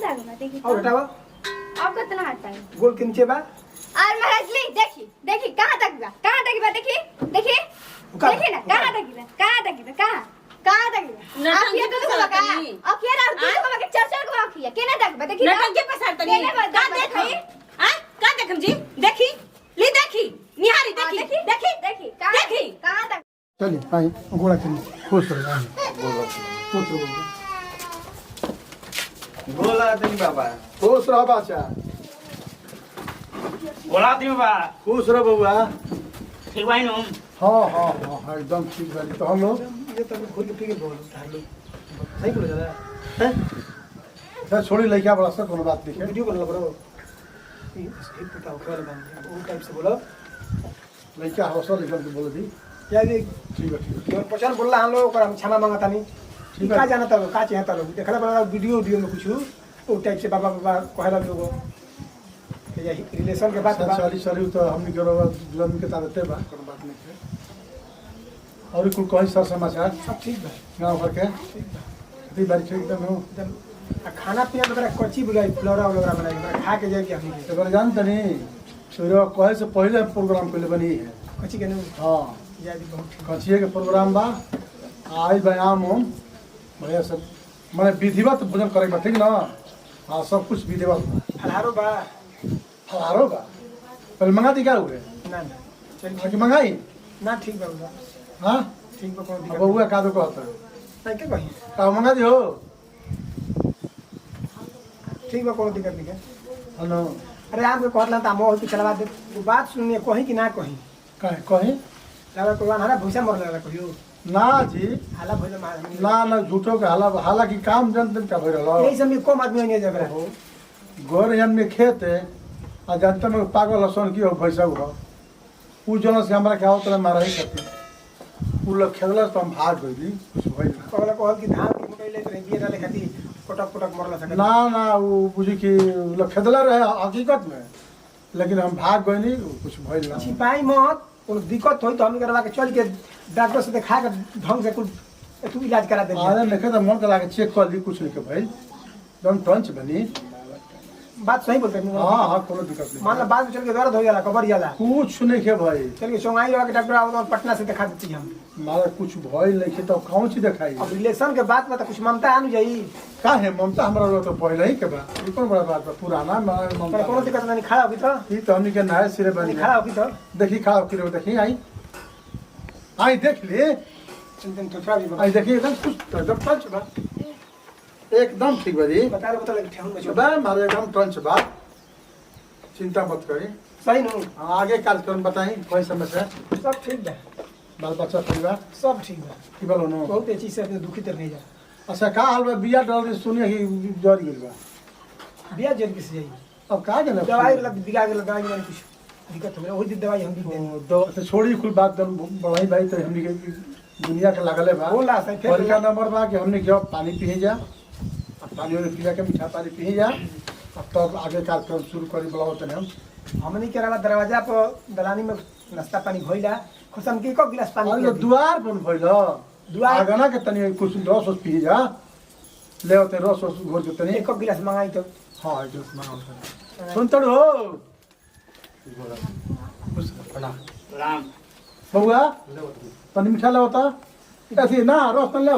लागल देखी और हटावा अब कितना हटाई गोल के नीचे बा और महाराज ली देखी देखी कहां तक बा देखी देखी देखी ना कहां तक बा कहां तक बा आप ये तो देखो का अब ये रात को के चर्चा को आखिया केना तक बा देखी नटंगे पसार तनी का देखई हां का देखम जी देखी ली देखी निहारी देखी देखी देखी कहां तक चलिए आई गोला के खुश रहो बोला आदमी बाबा खुश रहो बाचा बोला आदमी बाबा खुश रहो बबुआ ठीक भाई नो हाँ एकदम ठीक है तो हम लोग ये तो खोल के पी के बोल हम लोग सही बोल रहा है सर छोड़ी लइका बड़ा सा कोनो बात नहीं है वीडियो बना बरो एक पटाओ खेल बन वो टाइप से बोलो लइका हौसला लेकर के बोल दी क्या ये ठीक है और पचान बोलला हम लोग हम क्षमा मांगता नहीं ठीक है का जाना था का चाहता लोग देखला बड़ा वीडियो में कुछ वो टाइप से बाबा कहला लोगो ये रिलेशन के बात सॉरी तो हमनी के जुलम के तारते बा कोनो बात नहीं है और कुल कोई सर समाचार सब ठीक बा गांव भर के ठीक बा अभी बारिश एकदम खाना पीना तो कच्ची बुलाई फ्लोरा वगैरह बनाई खा के जाए हमनी तो बड़ जानत नहीं सूर्य कहे से पहले प्रोग्राम पहले बनी है कच्ची के नहीं हां याद बहुत कच्ची के प्रोग्राम बा आज व्यायाम हम बढ़िया सब माने विधिवत भोजन करे बा ठीक ना हां सब कुछ विधिवत हलारो बा पहले मंगा दी क्या हुए ना चल कि मंगाई ना ठीक बा हां ठीक बा कौन दिक्कत बबुआ का दो कहता नहीं के कहीं का मंगा दियो ठीक बा कौन दिक्कत नहीं है हेलो अरे आप के कहला त मोह की चलवा दे बात सुनिए कहीं कि ना कहीं कहीं लाला को हमारा भूसा मर लगा कहियो ना जी हाला भइल ना झूठो के हाला की काम जनतन का भइल यही सब में कम आदमी नहीं जबरा हो गोर हम में खेत है आ जनता में पागल हसन की हो भैसा हो उ जन से हमरा के आवत मारा ही करती उ लोग खेलला तो हम भाग गइली कुछ भइल कहला कहल कि धान के मुकैले रहे बिया डाले खाती पटक मरला सके ना उ बुझी कि लोग खेलला रहे हकीकत में लेकिन हम भाग गइली कुछ भइल ना छिपाई मत कोनो दिक्कत होई तो हम करवा के चल के डॉक्टर से दिखा के ढंग से कुछ तू इलाज करा दे अरे देखे तो मन के लागे चेक कर ली कुछ नहीं के भाई दम टंच बनी बात सही बोलते हैं हां कोनो दिक्कत नहीं मान लो बाद में चल के दर्द हो जाला कबर जाला कुछ नहीं के भाई चल के सोंगाई लगा के डॉक्टर आओ पटना से दिखा देती हम मारा कुछ भइल नहीं के तो कौन ची दिखाई अब रिलेशन के बात में तो कुछ ममता आनु जाई का है ममता हमरा तो पहले ही के बा ई कौन बड़ा बात बा पुराना ममता कोनो दिक्कत नहीं खड़ा होगी तो ई तो हमनी के नया सिरे बनी खड़ा होगी तो देखी खड़ा होगी देखी आई देख ले चिंतन तो थोड़ा आई देखिए एकदम कुछ एकदम टंच बा एकदम ठीक बा जी बता लगे ठेहुन में बा मारे एकदम टंच बा चिंता मत करी सही नु आगे कार्यक्रम बताई कोई समस्या सब ठीक बा बाल बच्चा ठीक बा सब ठीक बा की बोलो नो बहुत अच्छी से अपने दुखी तर नहीं जा अच्छा का हाल बा बिया डाल के सुनिए कि जर गेल बा बिया जर किस जाई अब का जाने दवाई लग बिगा के दवाई में कुछ दिक्कत हो वही दवाई हम भी दे दो अच्छा छोड़ी कुल बात बढ़ाई भाई तो हमनी के दुनिया के लागले बा बोला सही फिर का नंबर बा कि हमने जो पानी पी जा पानी में पिया के मीठा पानी पी जा अब तब आगे कार्यक्रम शुरू करी बुलाओ तने हमनी के दरवाजा पर दलानी में नाश्ता पानी भइला खुशम के को गिलास पानी अरे द्वार पर भइला द्वार आगना के तनी कुछ रस पी जा ले ओते रस घोर के तनी एक गिलास मंगाई तो हां एक गिलास मंगाओ सुन तो हो राम बबुआ तनी मीठा ले होता ऐसी ना रस ले लो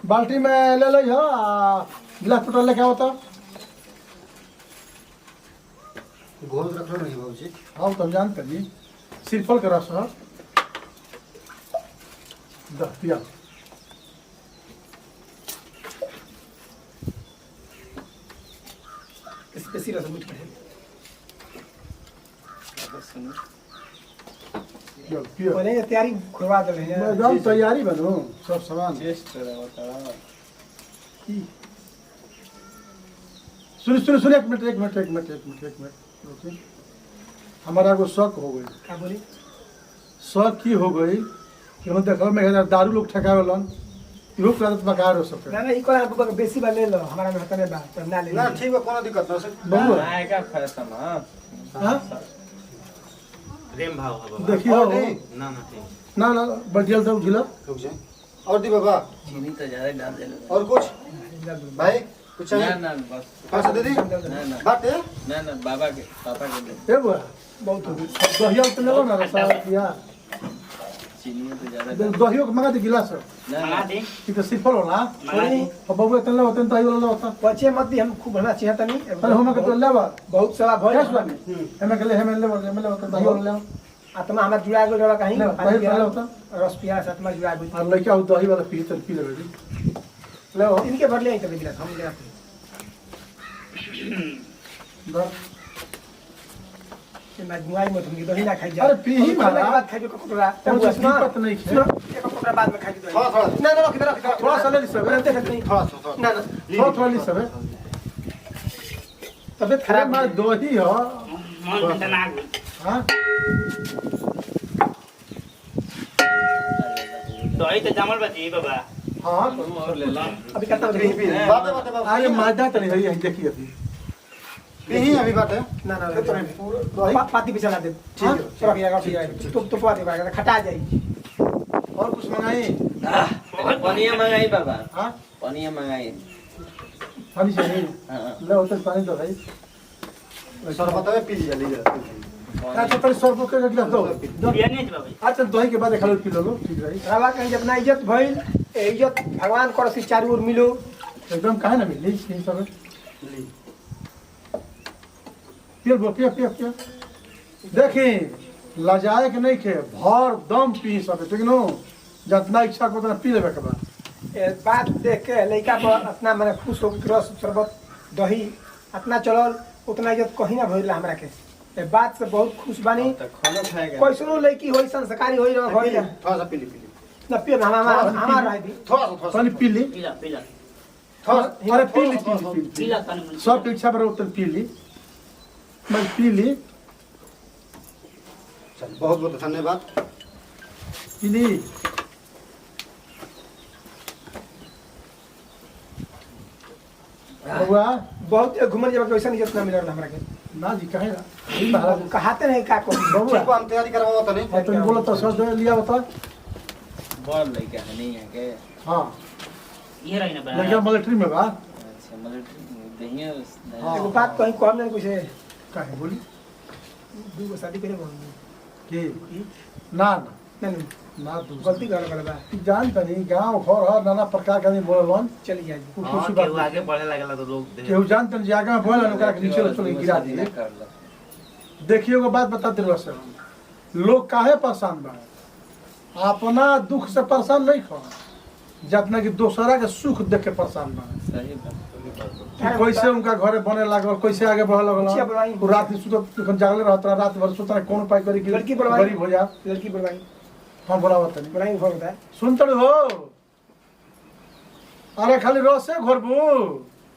बाल्टी में ले लो हो गिलास पटल लेके आओ तो घोल रख लो नहीं बाबूजी हाँ तुम जानते नहीं सिंपल का रस है दिया स्पेशल रस मीठ पहले तैयारी करवा दे हैं एकदम तैयारी बनो सब सामान सुन एक मिनट ओके हमारा को शक हो गई क्या बोली शक की हो गई कि हम देखल में दारू लोग ठकावेलन इहो प्रदत बका रो सब ना ई कोला बुबा बेसी बा ले लो हमारा में हतने बा तो ना ले ना ठीक बा कोनो दिक्कत ना सर बबुआ आएगा फैशन हां प्रेम भाव है देखियो ना ठीक ना बढ़िया तो झिला रुक जाए और दी बाबा चीनी तो ज्यादा डाल दे और कुछ भाई कुछ ना चाहिए ना बस पैसा दे दी ना ना बाटे ना ना बाबा के पापा के दे ए बुआ बहुत हो गई दहिया तो ले लो ना रसा या चीनी तो ज्यादा दहियो के मंगा दे गिलास ना मंगा दे कि तो सिफर होला मंगा दे और बबुआ तन ले होतन दही वाला होता बच्चे मत दी हम खूब भला चाहता नहीं अरे हम के तो लेबा बहुत सारा भय कैसे बानी हमें के ले हमें ले होतन दही वाला ले आत्मा हमरा जुड़ा गेल रहा कहीं ले दही वाला होता रस पिया से आत्मा जुड़ा गेल और लइका दही वाला पी तो पी लेबे ले इनके बदले ही तब गिलास हम ले आते मैं दुआई मत हम दही ना खाई जा अरे पी ही मारा बाद खाई जो कटोरा तब कुछ दिक्कत नहीं है एक कटोरा बाद में खाई दो थोड़ा थोड़ा ना ना रख थोड़ा सा ले ली सब थोड़ा ना ना थोड़ा थोड़ा ली सब तबियत खराब खराब मार दही हो मन घंटा ना गई हां दही तो जमल बची बाबा हां तुम और ले ला अभी कितना बजे पी बाटे बाटे बाटे आगे मादा तनी है देखिए अभी पी अभी बाटे ना ना पाती पे चला दे ठीक है। रख जाएगा ठीक है तो पाती पे खटा जाएगी और कुछ मंगाई पनिया मंगाई बाबा हां पनिया मंगाई पानी चाहिए हां ले होतन पानी दो भाई शरबत में पी लीजिए अच्छा तनी सर के गिलास दो बिया नहीं बाबा अच्छा दही के बाद खा लो पी लो ठीक रही रवा कहीं जितना इज्जत भइल इज्जत भगवान कर से चारों ओर मिलो एकदम काहे ना मिली ये सब पियो देखी लजाए के नहीं खे भर दम पी सब ठीक नो जितना इच्छा को उतना पी लेबे के बाद ए, बात देख के लड़का पर इतना मैंने खुश हो के रस शरबत दही इतना चलल उतना इज्जत कहीं ना भइल हमरा के ए बात से बहुत खुश बानी तो खाना खाएगा कैसनो लड़की होई संस्कारी होई रह होई थोड़ा सा पी ली ना पियो ना हमार रह दी थोड़ा सा पानी पी ली पीला पीला अरे पी ली पीला पानी सब इच्छा पर उतना पी ली मैं पी ली चल बहुत बहुत धन्यवाद पी ली बउआ बहुत घूमल जब कैसा इज्जत ना मिलल हमरा के ना जी कहे ना कहाते नहीं का को बउआ ठीक हम तैयारी करवाओ तो नहीं तुम बोलो तो सच लिया बता बॉल लेके है नहीं है के हाँ ये रही ना बना लड़का मिलिट्री में बा अच्छा मतलब दहिया हाँ। एगो बात कहीं कहम नहीं कुछ काहे बोली दू गो शादी करे बोल कि ना ना नहीं ना दूसरा गलती कर गल बा जान तनी गांव घर हर नाना प्रकार के बोलन चली जाए कुछ हां बात केहू आगे बढ़े लागला तो लोग देख केहू जान तनी जागा में बोलन ओकरा के नीचे चले गिरा दिए कर लो देखिए एगो बात बता दिलवा से लोग काहे परेशान बा अपना दुख से परेशान नहीं खो जितना कि दूसरा के सुख देख के परेशान बा सही बात कि कैसे उनका घरे बने लागल कैसे आगे बढ़े अच्छा लगल बढ़ाई। वो रात में सुतत जखन जागले रहता रात भर सुतता कौन उपाय करी कि लड़की बढ़वाई। गरीब हो जा लड़की बढ़वाई हाँ बोलावत तनी बढ़ाई हो गया सुन तड़ हो अरे खाली रसे घोरबू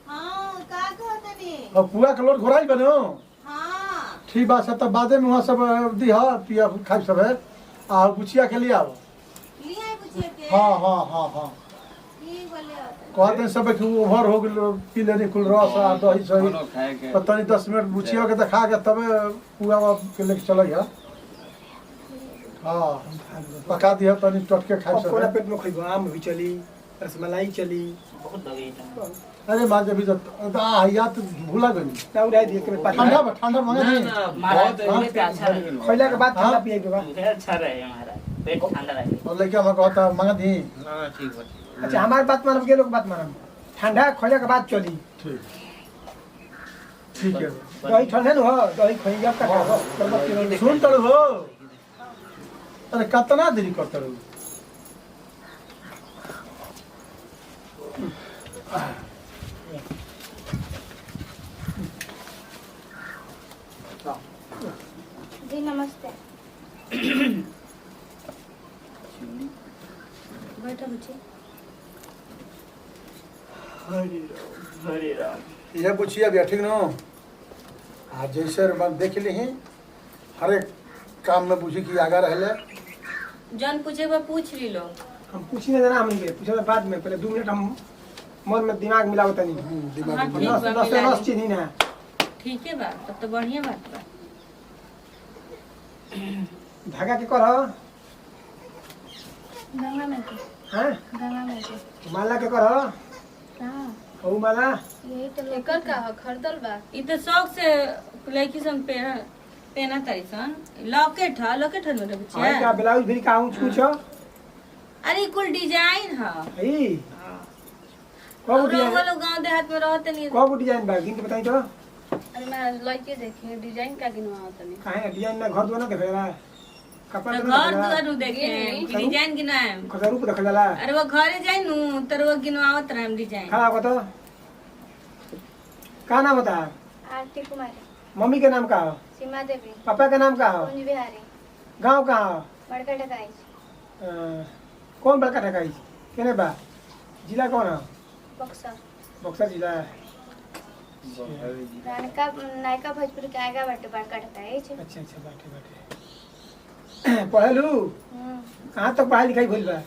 हाँ का कहतनी और पुआ के लोट घोराई बनो हाँ ठीक बात है तब बादे में वहाँ सब दिहा पिया खाई सब है आ गुचिया के लिए आओ लिए पूछिए के हाँ हाँ हाँ हाँ ठीक बोले होता कहते हैं सब कि ओवर हो गल पी लेने कुल रस आ दही सही खाना खाए के पता नहीं 10 मिनट गुचिया के देखा के तबे पुआ के लेके चल गया हाँ पका दिया तनी टटके खाई अब सब कोना है। पेट में खइबो आम भी चली रसमलाई चली बहुत दगी अरे मार जब इज्जत आ याद भूला गई ना उड़ाई दिए के पानी ठंडा मंगा ना नहीं ना महाराज बहुत ये पे अच्छा रहे खइला के बाद ठंडा हाँ? पिए के बा मुझे अच्छा रहे हमारा पेट ठंडा रहे और लड़का मैं कहता मंगा दी ना ठीक है अच्छा हमार बात मानब के लोग बात मानब ठंडा खइला के बाद चली ठीक ठीक है दही ठंडा न हो दही खइला का बस शरबत के सुन तड़ हो अरे कितना देरी करते रहो जी नमस्ते बैठो बच्चे हरे राम ये पूछिए अभी ठीक न आज जैसे बात देख ली हर एक काम में पूछी कि आगा रहले जन पूछे बा पूछ ली लो हम पूछी ना हम नहीं पूछे बाद में पहले 2 मिनट हम मन में दिमाग मिलाओ तनी दिमाग हाँ, में ठीक नस बा, नस मिला नस ली। चिन्ही ना ठीक है बा तब तो बढ़िया बात बा धागा के कर गंगा में के हां गंगा में के माला के कर कहाँ ओ माला यही तो एकर का खरीदल बा ई तो शौक से लड़की सन पेना तारी सन लॉकेट है मेरे बच्चे हाय का ब्लाउज भी का कुछ अरे कुल डिजाइन है ई को डिजाइन लोग गांव देहात में रहते नहीं को डिजाइन बा गिन के बताई तो अरे मैं लड़के देखे डिजाइन का गिनवा तनी काहे डिजाइन ना घर दुआर ना देखेला कपड़ा तो ना घर देखेला दुआर देखे डिजाइन गिनाए खजर रूप देखेला अरे वो घरे जाई नु तर वो गिनवावत रहे डिजाइन खड़ा हो तो का नाम बता आरती कुमारी मम्मी के नाम का हो सीमा देवी पापा के नाम का हो कुंज बिहारी गांव का हो बड़का ढकाई कौन बड़का ठकाई केने बा जिला कौन है बक्सर बक्सर जिला नायका नायका भोजपुर के आएगा बाटे बड़का ढकाई छे अच्छा अच्छा बैठे बैठे पढ़लू कहाँ तक पढ़ाई लिखाई भइल बा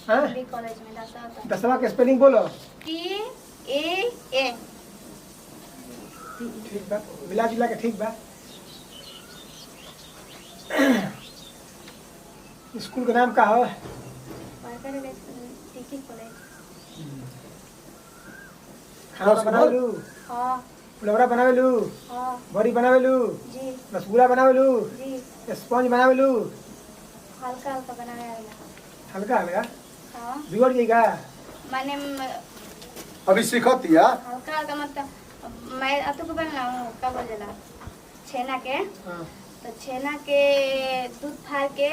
हाँ? बी कॉलेज में दसवा 10वां के स्पेलिंग बोलो TAA ठीक बा मिला जुला के ठीक बा स्कूल का नाम का हो बड़का ढकाई कॉलेज खाना बनावेलू हाँ पुलवरा बनावेलू हाँ बड़ी बनावेलू जी रसगुल्ला बनावेलू जी स्पंज बनावेलू हल्का हल्का बनाया है हल्का हल्का हाँ बिगड़ जाएगा माने अभी सीखतिया हल्का हल्का मतलब मैं अतु को बनाऊँ क्या बोल जला छेना के हाँ तो छेना के दूध फाड़ के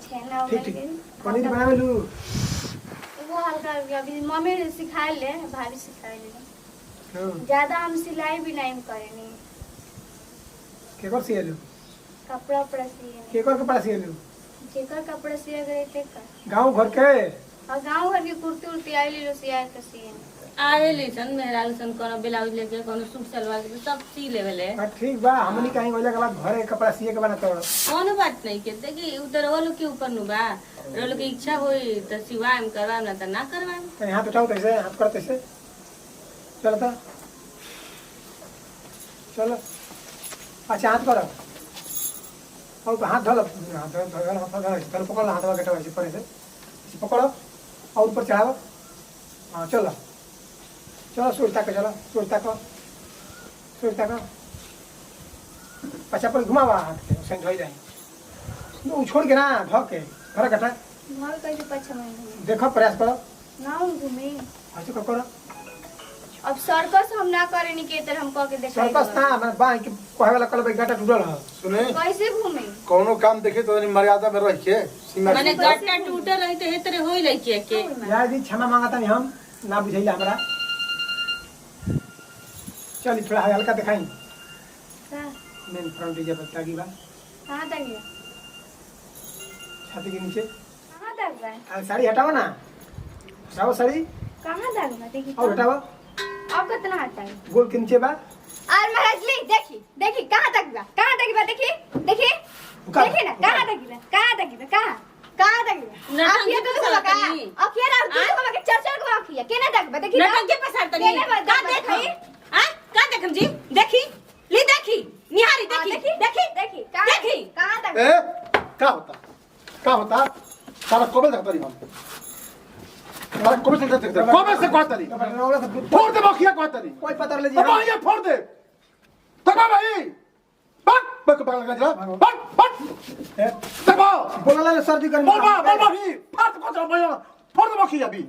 छेना ठीक उबाल के ठीक पनीर बनावेलू वो हल्का हल्का अभी मम्मी सिखाए ले भाभी सिखाए ले हाँ ज्यादा हम सिलाई भी नहीं करेनी केकर सिएलू कपड़ा उपड़ा सिए केकर कपड़ा सिएलू जेकर कपड़ा सिए गए तेकर गांव घर के और गांव घर की कुर्ती उर्ती आईली लो सिया के सिए आवे सन मेहराल सन कोनो ब्लाउज लेके कोनो सूट सलवार के सब सी लेवेले हाँ, ठीक बा हमनी कहीं गइला के बाद घरे कपड़ा सिए के बना तो कोनो बात नहीं के देखी उधर वो लोग के ऊपर नु बा वो लोग की इच्छा होई तो सिवाएम करवाएम ना तो ना करवाएम कहीं हाथ उठाओ तैसे हाथ कर तैसे चलो तो चलो अच्छा हाथ करो और हाथ धो लो हाथ पकड़ लो हाथ वाला गेटवा पर से पकड़ो और ऊपर चढ़ाओ हाँ चलो चलो सूरता को चलो सूरता को पचा पर घुमावा हाथ के उसे धोई जाए वो छोड़ के ना धो के घर कटा घर कैसे पछा में देखो प्रयास करो ना घूमे ऐसे करो अब सर्कस हम ना करेनी के तरह हम कह के देखाई सर्कस ना मैं बाई के कहे वाला कल गाटा टूटल है सुने कैसे घूमे कोनो काम देखे तो तनी मर्यादा में रह के सीमा माने गट्टा टूटल रही तो हेतरे होई लइके के यार जी क्षमा मांगता नहीं हम ना बुझाइला हमरा चल थोड़ा हल्का दिखाई का मेन फ्रंट जे बता की बा कहां तक गया छाती के नीचे कहां तक गया साड़ी हटाओ ना हटाओ साड़ी कहां तक गया देखी और हटाओ अब कितना हटा है गोल के नीचे बा और महाराज ली देखी कहाँ तक बा देखी देखी ना कहाँ तक कहाँ तक नटंकी अखिया तो पसार का तनी। अखिया और दूसरे को के चर्चा को अखिया केना तक बा देखी नटंकी पसार तनी का देखई का देखम जी देखी ली देखी निहारी देखी देखी कहाँ तक ए का होता सारा कोबे देखता रही हम सारा कोबे से देखता कोबे से कहता रही फोड़ दे बखिया कहता रही कोई पता ले जी अब ये फोड़ दे तबा भाई बक बक बक लगा जा बक तबा बोला ले सर्दी कर बोल बा ही फाट को जा भैया फोड़ दे बखिया अभी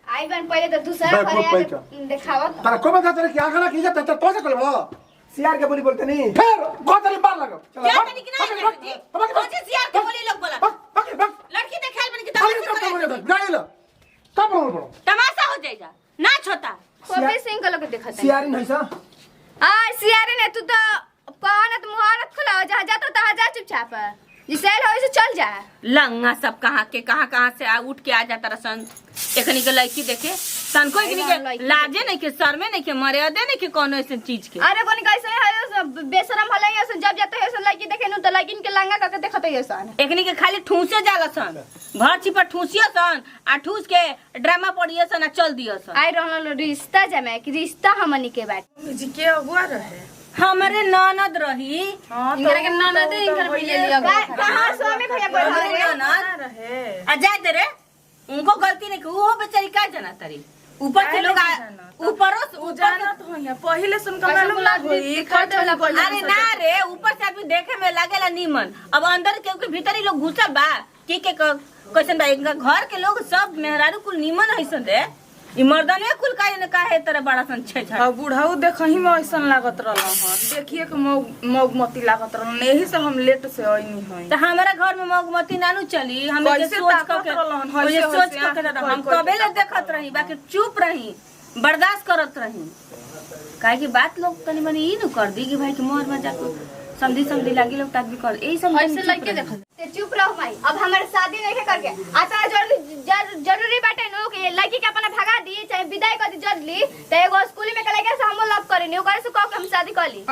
आई बन पहले तो दूसरा बैक करे बैक आज दिखावत तारा कोबे कहता रही कि आखरा की जा तो से कर बड़ा सियार के बोली बोलते नहीं फिर कहता रही मार लगा क्या तनी कि नहीं जी कौन सियार के बोली लोग बोला बक लड़की देखाल बन की तमाशा गाइला कब बोल बड़ो तमाशा हो जाएगा नाच होता कोबे सिंह को लोग देखत है सियारी नहीं सा आ सियारे ने तू तो कौन है मुहारत खुला जहाँ जाता तहाँ जा चुपचाप जिसेल हो इसे चल जा लंगा सब कहाँ से उठ के आ जाता रसन एकनी के लड़की देखे सन कोई के लाजे नहीं के शर्मे नहीं के मर्यादा नहीं के कोनो ऐसे चीज के अरे कोनी कैसे है बेशरम हलै है जब जाते है लड़की देखे नु तो लड़किन के लंगा करके देखत है सन एकनी के खाली ठूसे जाला सन भर चिपा ठूसियो सन आ ठूस के ड्रामा पढ़िए सन आ चल दियो सन आई रहल रिश्ता जमे कि रिश्ता हमनी के बात जी के अगुआ रहे हमरे ननद रही इनकरा के ननद इनकर पहिले लिया कहां स्वामी भैया बोल रहे ननद रहे आ जाए तेरे उनको गलती नहीं वो बेचारी का जना तरी ऊपर से लोग ऊपरों से उ जानत होइए पहिले सुन के मालूम ना होई अरे ना रे ऊपर से आदमी देखे में लागेला नीमन अब अंदर के भीतर ही लोग घुसल बा के कैसन बा इनका घर के लोग सब मेहरारू कुल नीमन हइसन दे ई मर्दनवे कुल काहे तरह बड़ा सन छे छे अब बुढ़ाऊ देखही में ऐसन लागत रहल हन देखिए के मौगमती लागत रहल यही से हम लेट से आइनी हई तो हमारा घर में मगमती नानू चली हम सोच के हम कबे ले देखत रही बाकी चुप रही बर्दाश्त करत रही काहे की बात लोग तनी मनी ई न कर दी कि भाई के मोर में जाके समझी लागी लोग ताकि कर ए सब ऐसे लड़के देख ते चुप रहो माई अब हमारे शादी नहीं करके आता जरूरी बाटे नो कि लड़की के अपना भगा दी चाहे विदाई कर दी जल्दी तो एगो स्कूल में कले के हम लव करे नी ओकरे से कह के हम शादी कर ली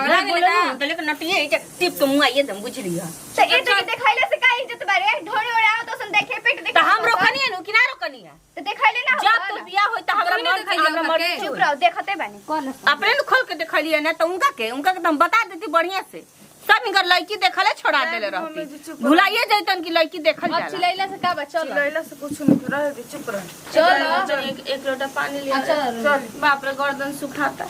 बोले के नटिए ई टिप के मुंह आइए हम बुझ लिया तो ए तो देखाइले से का इज्जत बारे ढोरी ओड़ा तो सन देखे पेट देखे तो हम रोकनी है नु कि ना रोकनी है तो देखाइले ना जब तो बियाह होई त हमरा मन चुप रहो देखते बानी कौन अपने न खोल के देखलिए ना तो उनका के हम बता देती बढ़िया से सब इनकर लड़की देखले छोड़ा देले रहती भुलाइए जैतन की लड़की देखल जाला चिल्लाइला से का बच्चा चिल्लाइला से कुछ नहीं रह दे चुप रह चलो एक लोटा पानी ले चल बाप रे गर्दन सुखाता